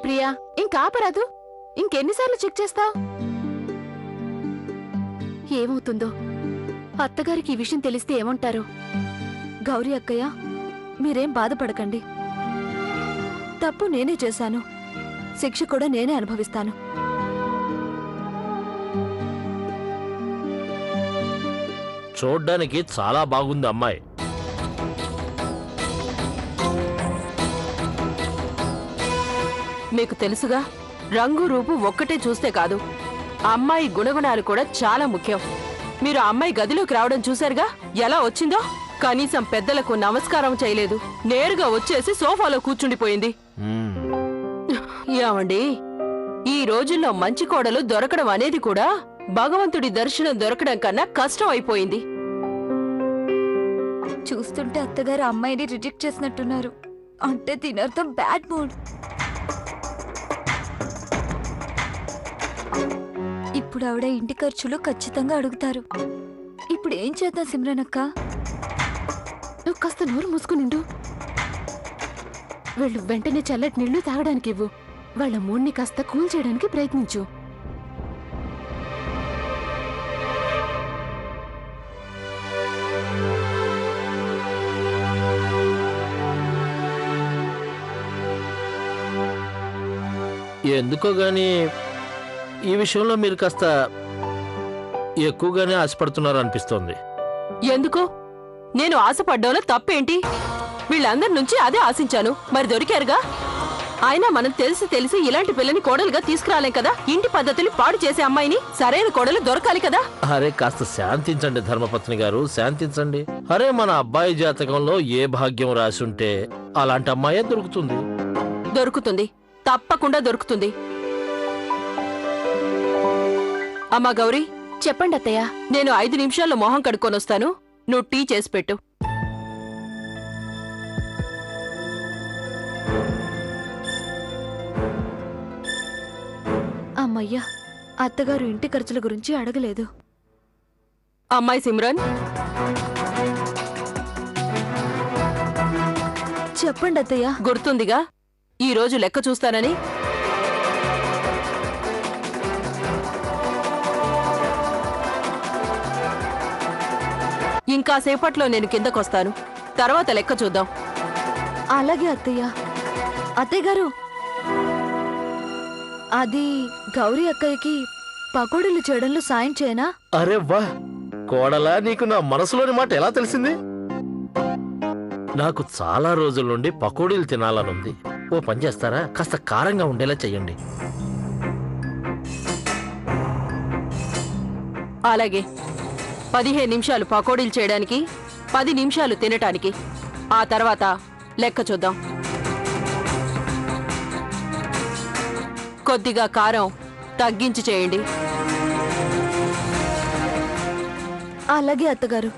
Priya, ఇంకాపరాదు. ఇంకెన్నిసార్లు check చేస్తావు? ఏమవుతుందో? అత్తగారికి ఈ విషయం తెలిస్తే ఏమంటారు? గౌరీ అక్కయ్య, మీరేం బాధపడకండి. తప్పు నేనే చేశాను, శిక్ష కూడా నేనే అనుభవిస్తాను. చూడ్డానికి చాలా బాగుంది అమ్మాయి. మీకు తెలుసుగా, రంగు రూపు ఒక్కటే చూస్తే కాదు, అమ్మాయి గుణగుణాలు కూడా చాలా ముఖ్యం. మీరు అమ్మాయి గదిలోకి రావడం చూశారుగా, ఎలా వచ్చిందో. కనీసం పెద్దలకు నమస్కారం చేయలేదు, నేరుగా వచ్చేసి సోఫాలో కూర్చుండిపోయింది. ఏమండి, ఈ రోజుల్లో మంచి కోడలు దొరకడం అనేది కూడా భగవంతుడి దర్శనం దొరకడం కన్నా కష్టం అయిపోయింది. చూస్తుంటే అత్తగారు అమ్మాయిని రిజెక్ట్ చేసినట్టున్నారు. అంటే దీనర్థం బ్యాడ్ మూడ్. ఇప్పుడు ఆవిడ ఇంటి ఖర్చులు ఖచ్చితంగా అడుగుతారు. ఇప్పుడు ఏం చేద్దాం సిమ్రన్ అక్క? నువ్వు కాస్త నోరు మూసుకునిండు. వెళ్ళు, వెంటనే చల్లటి నీళ్లు తాగడానికి ఇవ్వు. వాళ్ళ మూడ్ని కాస్త కూల్ చేయడానికి ప్రయత్నించు. ఎందుకో గాని ఈ విషయంలో మీరు కాస్త ఎక్కువగానే ఆశపడుతున్నారు అనిపిస్తోంది. ఎందుకు? నేను ఆశపడ్డంలో తప్పేంటి? వీళ్ళందరి నుంచి అదే ఆశించాను, మరి దొరికారుగా. అయినా మనం తెలిసి ఇలాంటి పిల్లని కోడలుగా తీసుకురాలేం కదా. ఇంటి పద్ధతులు పాడు చేసే అమ్మాయిని సరైన కోడలు దొరకాలి కదా. అరే కాస్త శాంతించండి ధర్మపత్ని గారు, శాంతించండి. అరే మన అబ్బాయి జాతకంలో ఏ భాగ్యం రాసుంటే అలాంటి అమ్మాయే దొరుకుతుంది. దొరుకుతుంది, తప్పకుండా దొరుకుతుంది. అమ్మా గౌరీ, చెప్పండి అత్తయ్య. నేను 5 నిమిషాల్లో మొహం కడుక్కొనొస్తాను, నువ్వు టీ చేసి పెట్టు. అమ్మయ్యా, అత్తగారు ఇంటి ఖర్చుల గురించి అడగలేదు. అమ్మాయి సిమ్రన్, చెప్పండి అత్తయ్య. గుర్తుందిగా ఈ రోజు లెక్క చూస్తానని? ఇంకా సేపట్లో నేను కిందకొస్తాను, తర్వాత లెక్క చూద్దాం. అలాగే అత్తయ్య. అత్తయ్య గారు, అది గౌరీ అక్కయ్యకి పకోడీలు చేయడంలో సాయం చేయనా? అరే వా కోడలా, నీకు నా మనసులోని మాట ఎలా తెలిసింది? నాకు చాలా రోజుల నుండి పకోడీలు తినాలనుంది. ఓ పని చేస్తారా, కాస్త కారంగా ఉండేలా చెయ్యండి. అలాగే 15 నిమిషాలు పకోడీలు చేయడానికి, 10 నిమిషాలు తినటానికి. ఆ తర్వాత లెక్క చూద్దాం. కొద్దిగా కారం తగ్గించి చేయండి. అలాగే అత్తగారు.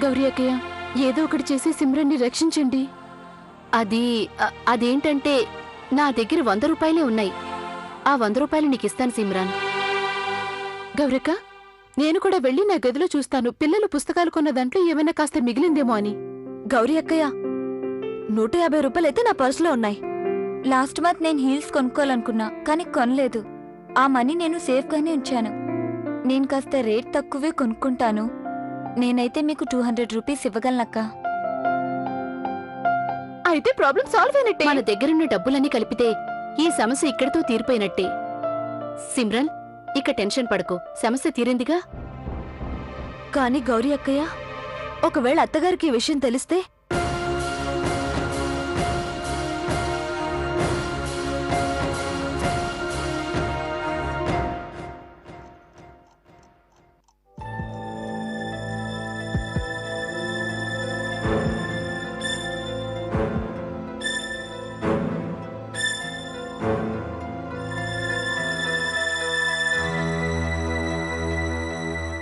గౌరీ అక్కయ్య, ఏదో ఒకటి చేసి సిమ్రన్ని రక్షించండి. అదేంటంటే నా దగ్గర 100 రూపాయలే ఉన్నాయి. ఆ 100 రూపాయలు నీకిస్తాను సిమ్రాన్. గౌరక్క, నేను కూడా వెళ్ళి నా గదిలో చూస్తాను, పిల్లలు పుస్తకాలు కొన్న దాంట్లో ఏమైనా కాస్త మిగిలిందేమో అని. గౌరీ అక్కయ్య, 150 రూపాయలైతే నా పర్సులో ఉన్నాయి. లాస్ట్ మంత్ నేను హీల్స్ కొనుక్కోవాలనుకున్నా, కానీ కొనలేదు. ఆ మనీ నేను సేఫ్గానే ఉంచాను. నేను కాస్త రేట్ తక్కువే కొనుక్కుంటాను. నేనైతే మీకు 200 రూపీస్ ఇవ్వగలనక్క. అయితే ప్రాబ్లం సాల్వ్ అయినట్టే. మన దగ్గరున్న డబ్బులన్నీ కలిపితే ఈ సమస్య ఇక్కడితో తీరిపోయినట్టే. సిమ్రన్, ఇక టెన్షన్ పడకు, సమస్య తీరిందిగా. కానీ గౌరీ అక్కయ్య, ఒకవేళ అత్తగారికి ఈ విషయం తెలిస్తే?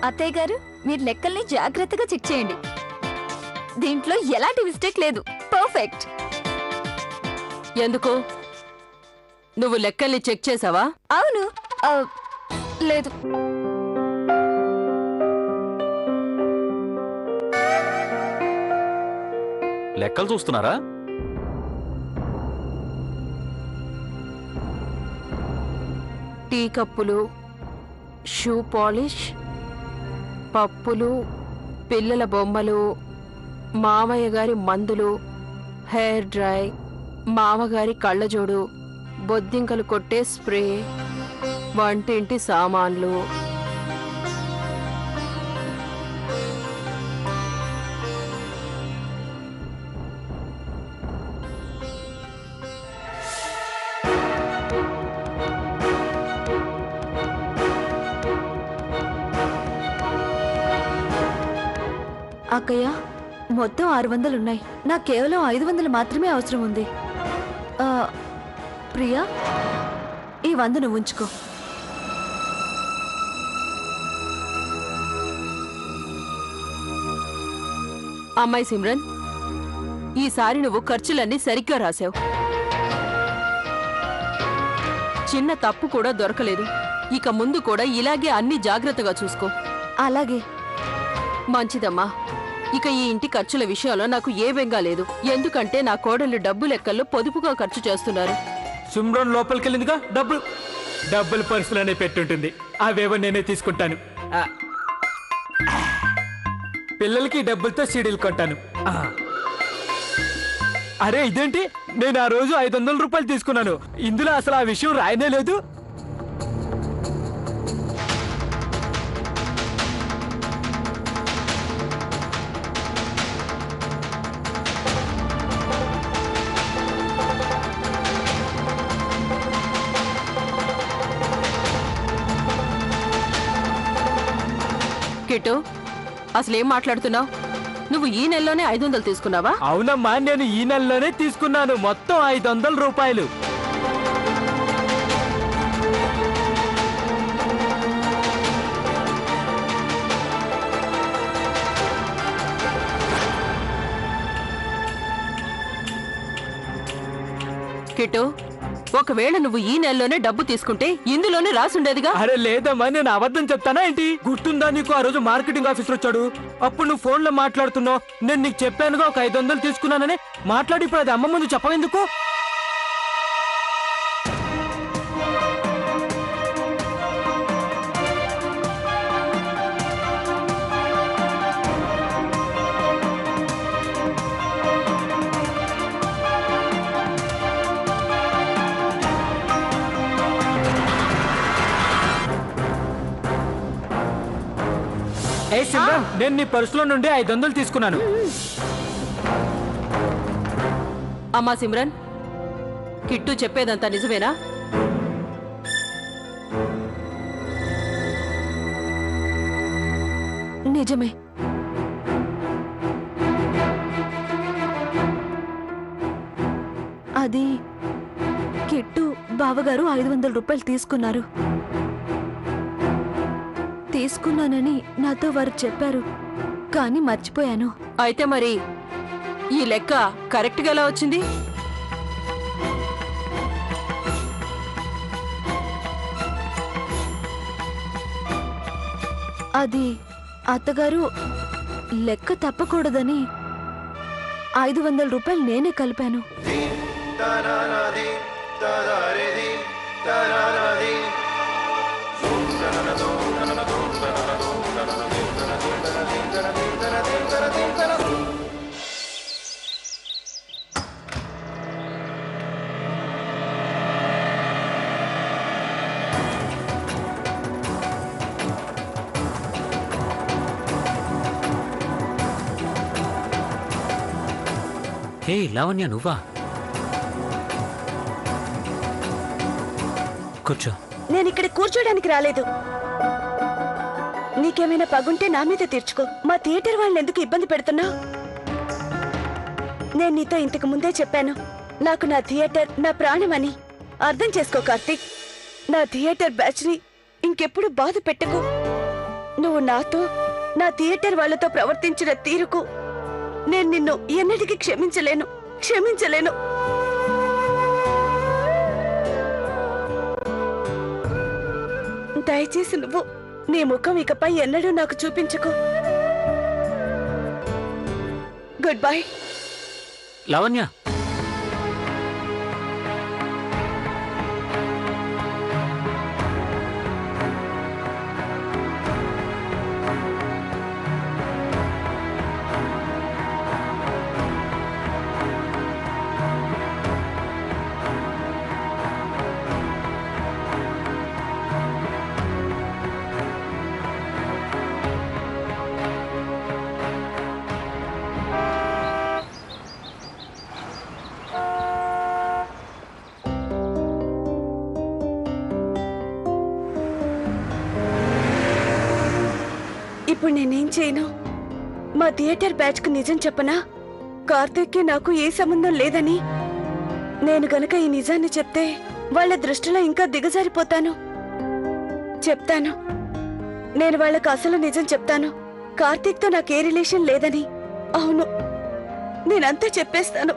అత్తయ్య గారు, మీరు లెక్కల్ని జాగ్రత్తగా చెక్ చేయండి. దీంట్లో ఎలాంటి మిస్టేక్ లేదు, పర్ఫెక్ట్. ఎందుకు? నువ్వు లెక్కల్ని చెక్ చేసావా? అవును. లేదు. లెక్కలు చూస్తున్నారా? టీ కప్పులు, షూ పాలిష్, పప్పులు, పిల్లల బొమ్మలు, మామయ్య గారి మందులు, హెయిర్ డ్రై, మామగారి కళ్ళజోడు, బొద్దింకలు కొట్టే స్ప్రే, వంటింటి సామాన్లు. అక్కయ్య, మొత్తం 600 ఉన్నాయి. నాకు కేవలం 500 మాత్రమే అవసరం ఉంది. ప్రియా, ఈ 100 నువ్వు ఉంచుకో. అమ్మాయి సిమ్రన్, ఈసారి నువ్వు ఖర్చులన్నీ సరిగ్గా రాసావు. చిన్న తప్పు కూడా దొరకలేదు. ఇక ముందు కూడా ఇలాగే అన్ని జాగ్రత్తగా చూసుకో. అలాగే. మంచిదమ్మా. ఇక ఈ ఇంటి ఖర్చుల విషయంలో నాకు ఏ బెంగా లేదు. ఎందుకంటే నా కోడళ్ళు డబ్బు లెక్కల్లో పొదుపుగా ఖర్చు చేస్తున్నారు. సిమ్రన్ లోపలికెళ్ళిందిగా, డబ్బులు పర్సులోనే పెట్టుంటుంది. అవేవో నేనే తీసుకుంటాను. పిల్లలకి డబ్బులతో సీడీలు కొంటాను. అరే ఇదేంటి, నేను ఆ రోజు 500 రూపాయలు తీసుకున్నాను. ఇందులో అసలు ఆ విషయం రాయనే లేదు. కిట్టు, అసలేం మాట్లాడుతున్నావు? నువ్వు ఈ నెలలోనే 500 తీసుకున్నావా? అవునమ్మా, నేను ఈ నెలలోనే తీసుకున్నాను. మొత్తం 500 రూపాయలు. కిట్టు, ఒకవేళ నువ్వు ఈ నెలలోనే డబ్బు తీసుకుంటే ఇందులోనే రాసుండేదిగా. అరే లేదమ్మా, నేను అబద్ధం చెప్తానా ఏంటి? గుర్తుందా నీకు, ఆ రోజు మార్కెటింగ్ ఆఫీసర్ వచ్చాడు. అప్పుడు నువ్వు ఫోన్ లో మాట్లాడుతున్నావు. నేను నీకు చెప్పానుగా ఒక 500 తీసుకున్నానని. మాట్లాడి ఇప్పుడు అది అమ్మ ముందు చెప్పవెందుకు? సిమ్రన్, నేను నీ పర్సులో నుండి 500 తీసుకున్నాను. అమ్మా సిమ్రన్, కిట్టు చెప్పేదంతా నిజమేనా? నిజమే. అది కిట్టు బావగారు 500 రూపాయలు తీసుకున్నానని నాతో వారు చెప్పారు, కానీ మర్చిపోయాను. అయితే మరి ఈ లెక్క కరెక్ట్గా ఎలా వచ్చింది? అది అత్తగారు లెక్క తప్పకూడదని 500 రూపాయలు నేనే కలిపాను. హే లావణ్య, నువ్వా? కూర్చో. నేనిక్కడ కూర్చోడానికి రాలేదు. నీకేమైనా పగుంటే నా మీద తీర్చుకో. మా థియేటర్ వాళ్ళని ఎందుకు ఇబ్బంది పెడుతున్నావు? నేను నీతో ఇంతకు ముందే చెప్పాను, నాకు నా థియేటర్ నా ప్రాణమని. అర్థం చేసుకో కార్తీక్. నా థియేటర్ బ్యాచ్ ని ఇంకెప్పుడు బాధ పెట్టకు. నువ్వు నాతో నా థియేటర్ వాళ్లతో ప్రవర్తించిన తీరుకు నేను నిన్ను ఎన్నటికీ క్షమించలేను. దయచేసి నువ్వు నీ ముఖం ఇకపై ఎన్నడూ నాకు చూపించకు. Good bye. లావణ్య, ఇప్పుడు నేనేం చేయను? మా థియేటర్ బ్యాచ్ కు నిజం చెప్పనా? కార్తీక్కి నాకు ఏ సంబంధం లేదని. నేను గనక ఈ నిజాన్ని చెప్తే వాళ్ళ దృష్టిలో ఇంకా దిగజారిపోతాను. చెప్తాను, నేను వాళ్ళకు అసలు నిజం చెప్తాను. కార్తీక్తో నాకే రిలేషన్ లేదని. అవును, నేనంతా చెప్పేస్తాను.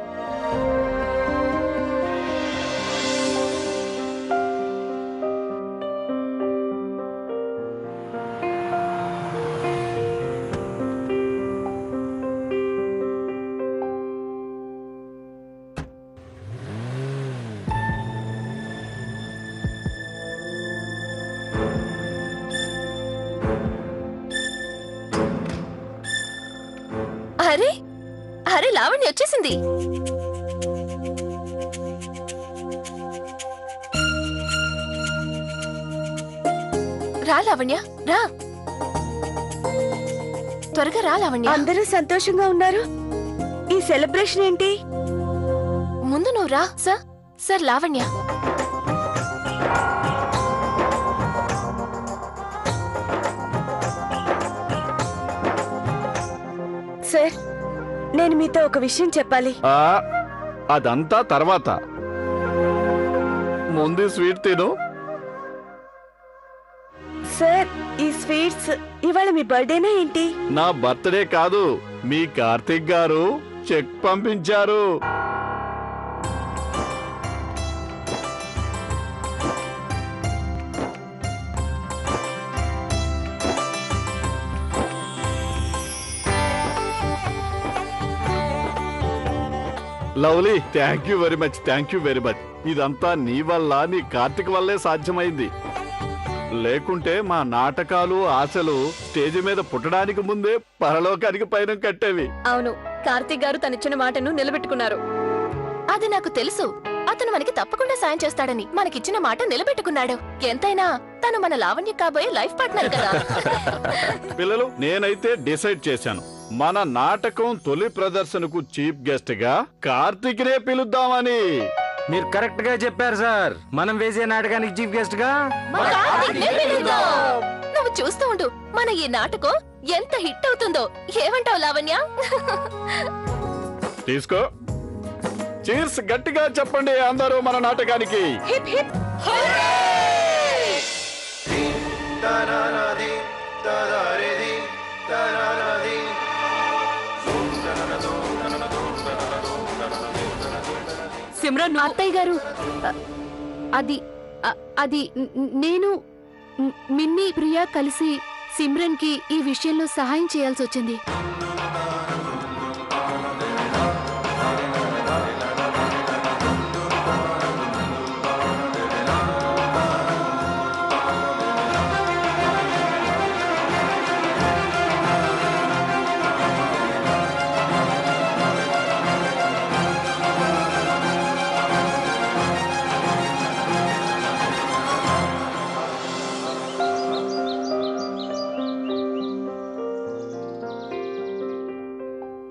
అరే అరే, లావణ్య వచ్చేసింది. రా లావణ్య, రా, త్వరగా రా లావణ్య. అందరూ సంతోషంగా ఉన్నారు. ఈ సెలబ్రేషన్ ఏంటి? ముందు నువ్వు రా. సార్ లావణ్య. సార్, నేను మీతో ఒక విషయం చెప్పాలి. అదంతా తర్వాత. ముందు స్వీట్ తిను. సార్, ఈ స్వీట్స్ ఇవాళ మీ బర్త్డేనా ఏంటి? నా బర్త్డే కాదు, మీ కార్తిక్ గారు చెక్ పంపించారు. Lovely, thank you very much. ఇదంతా నీ వల్ల, నీ కార్తిక్ వల్లే సాధ్యమైంది. లేకుంటే మా నాటకాలు, ఆశలు స్టేజ్ మీద పుట్టడానికి ముందే పరలోకానికి పైన కట్టేవి. అవును, కార్తీక్ గారు తనిచ్చిన మాటను నిలబెట్టుకున్నారు. అది నాకు తెలుసు. అతను మనకి తప్పకుండా సాయం చేస్తాడని. మనకిచ్చిన మాట నిలబెట్టుకున్నాడు. ఎంతైనా తను మన లావణ్య కాబోయే లైఫ్ పార్ట్నర్ కదా. పిల్లలు, నేనైతే డిసైడ్ చేశాను. మన నాటకం తొలి ప్రదర్శనకు చీఫ్ గెస్ట్ గా కార్తీక్ నే పిలుద్దామని. మీరు కరెక్ట్ గా చెప్పారు సార్. మనం వేసే నాటకానికి చీఫ్ గెస్ట్ గా నువ్వు చూస్తూ ఉండు, మన ఈ నాటకం ఎంత హిట్ అవుతుందో. ఏమంటావు లావణ్య? తీసుకో. చీర్స్ గట్టిగా చెప్పండి అందరూ మన నాటకానికి. హిప్ హిప్ సిమ్రన్, అత్తయ్య గారు, అది నేను మిన్నీ, ప్రియా కలిసి సిమ్రన్ కి ఈ విషయంలో సహాయం చేయాల్సి వచ్చింది.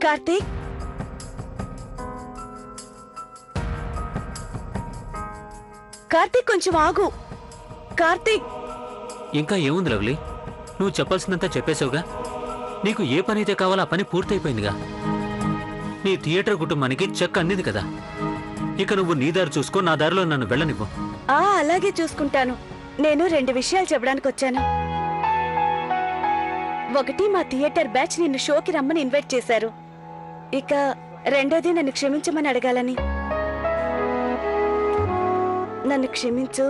కార్తీక్, కార్తీక్ కొంచెం ఆగు. కార్తీక్, ఇంకా ఏముంది లవ్లీ, నువ్వు చెప్పాల్సిందంతా చెప్పేశావుగా. నీకు ఏ పని అయితే కావాలో ఆ పని పూర్తయిపోయిందిగా. నీ థియేటర్ కుటుంబానికి చెక్ అందింది కదా. ఇక నువ్వు నీ దారి చూసుకో, నా దారిలో నన్ను వెళ్ళనివ్వు. అలాగే చూసుకుంటాను. నేను 2 విషయాలు చెప్పడానికి వచ్చాను. ఒకటి, మా థియేటర్ బ్యాచ్ నిన్ను షోకి రమ్మని ఇన్వైట్ చేశారు. ఇక రెండోది నన్ను క్షమించమని అడగాలని. నన్ను క్షమించు.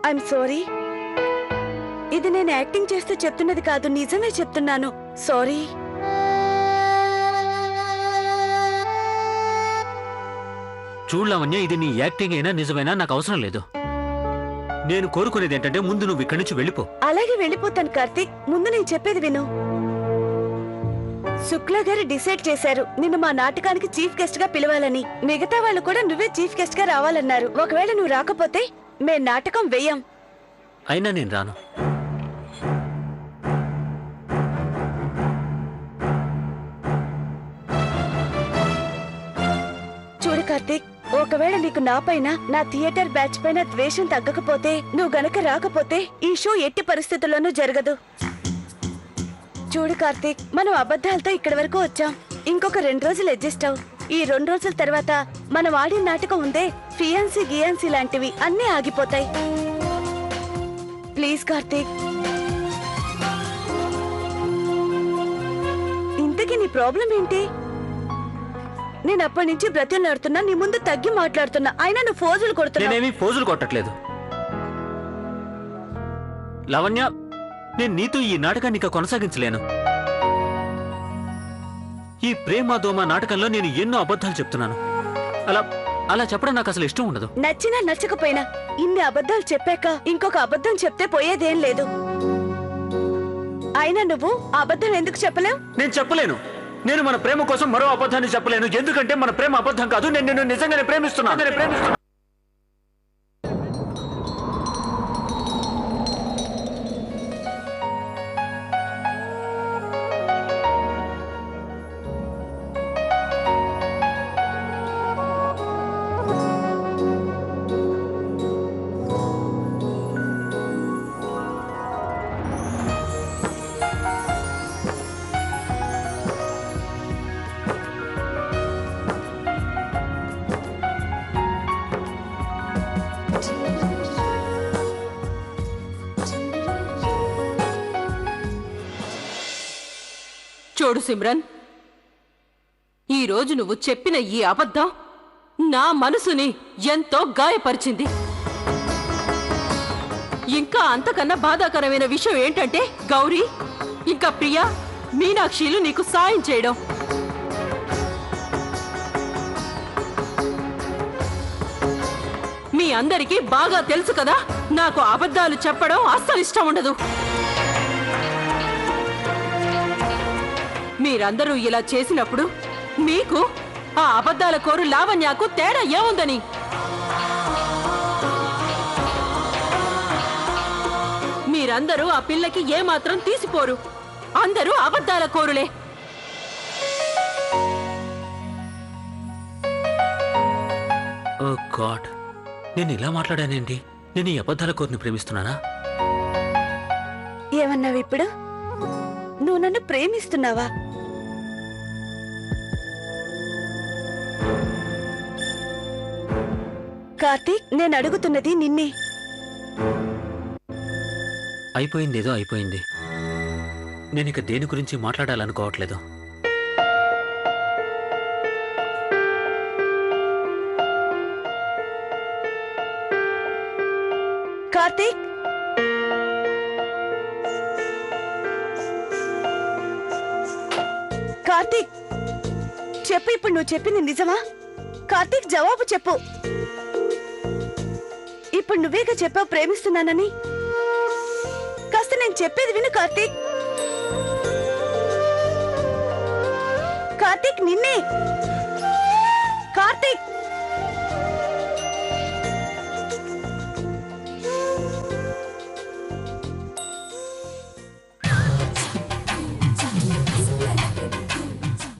I'm sorry. ఇది నేను యాక్టింగ్ చేస్తూ చెప్తున్నది కాదు, నిజమే చెప్తున్నాను. సారీ. చూడలావణ్య, ఇది నీ యాక్టింగ్ అయినా నిజమైనా నాకు అవసరం లేదు. నేను కోరుకునేది ఏంటంటే ముందు నువ్వు ఇక్కడి నుంచి వెళ్ళిపో. అలాగే వెళ్ళిపోతాను కార్తీక్. ముందు నేను చెప్పేది విను. శుక్లా గారు డిసైడ్ చేశారు నిన్ను మా నాటకానికి చీఫ్ గెస్ట్ గా పిలవాలని. మిగతా వాళ్ళు కూడా నువ్వే చీఫ్ గెస్ట్ గా రావాలన్నారు. ఒకవేళ నువ్వు రాకపోతే మేం నాటకం వెయ్యం. అయినా నేను రాను. చూడు కార్తీక్, ఒకవేళ నీకు నా పైన, నా థియేటర్ బ్యాచ్ పైన ద్వేషం తగ్గకపోతే, నువ్వు గనక రాకపోతే ఈ షో ఎట్టి పరిస్థితుల్లోనూ జరగదు. చూడు కార్తీక్, మనం అబద్ధాలతో ఇక్కడి వరకు వచ్చాం. ఇంకొక 2 రోజులు అడ్జస్ట్ అవు. ఈ 2 రోజుల తర్వాత మనం ఆడిన నాటకం ఉందే, ఫియాన్సీ గియాన్సీ లాంటివి అన్నీ ఆగిపోతాయి. ప్లీజ్ కార్తీక్. ఇంతకీ నీ ప్రాబ్లం ఏంటి? నేను అప్పటి నుంచి బ్రతిలాడుతున్నా, నీ ముందు తగ్గి మాట్లాడుతున్నా, అయినా నువ్వు ఫోజులు కొడుతున్నా. నేనేమి ఫోజులు కొట్టట్లేదు లావణ్య. నేను నీతో ఈ నాటకాన్ని ఇక కొనసాగించలేను. ఈ ప్రేమ దోమ నాటకంలో నేను ఎన్నో అబద్ధాలు చెప్తున్నాను. అలా చెప్పడం నాకు అసలు ఇష్టం ఉండదు. నచ్చినా నచ్చకపోయినా ఇన్ని అబద్ధాలు చెప్పాక ఇంకొక అబద్ధం చెప్తే పోయేదేం లేదు. అయినా నువ్వు ఆ అబద్ధం ఎందుకు చెప్పలేవు? నేను చెప్పలేను. నేను మన ప్రేమ కోసం మరో అబద్ధాన్ని చెప్పలేను. ఎందుకంటే మన ప్రేమ అబద్ధం కాదు. నేను నిన్ను నిజంగానే ప్రేమిస్తున్నాను. చూడు సిమ్రన్, ఈ రోజు నువ్వు చెప్పిన ఈ అబద్ధం నా మనసుని ఎంతో గాయపరిచింది. ఇంకా అంతకన్నా బాధాకరమైన విషయం ఏంటంటే గౌరీ ఇంకా ప్రియా, మీనాక్షిలు నీకు సాయం చేయడం. మీ అందరికీ బాగా తెలుసు కదా, నాకు అబద్ధాలు చెప్పడం అస్సలు ఇష్టం ఉండదు. మీరందరూ ఇలా చేసినప్పుడు మీకు ఆ అబద్ధాల కోరు లావణ్యకు తేడా ఏముందని? మీరందరూ ఆ పిల్లకి ఏమాత్రం తీసిపోరు. అందరూ అబద్ధాల కోరులే. ఓ గాడ్, నేను ఇలా మాట్లాడానేంటి? నేను ఈ అబద్ధాల కోరిని ప్రేమిస్తున్నానా? ఏమన్నావు ఇప్పుడు? నువ్వు నన్ను ప్రేమిస్తున్నావా? కార్తీక్, నేను అడుగుతున్నది నిన్నే. అయిపోయిందేదో అయిపోయింది. నేను ఇక దేని గురించి మాట్లాడాలనుకోవట్లేదు. కార్తీక్, కార్తీక్ చెప్పు, ఇప్పుడు నువ్వు చెప్పింది నిజమా? కార్తీక్ జవాబు చెప్పు. ఇప్పుడు నువ్వేగా చెప్పావు ప్రేమిస్తున్నానని. కాస్త నేను చెప్పేది విను కార్తీక్. కార్తీక్, నిన్నే. కార్తీక్.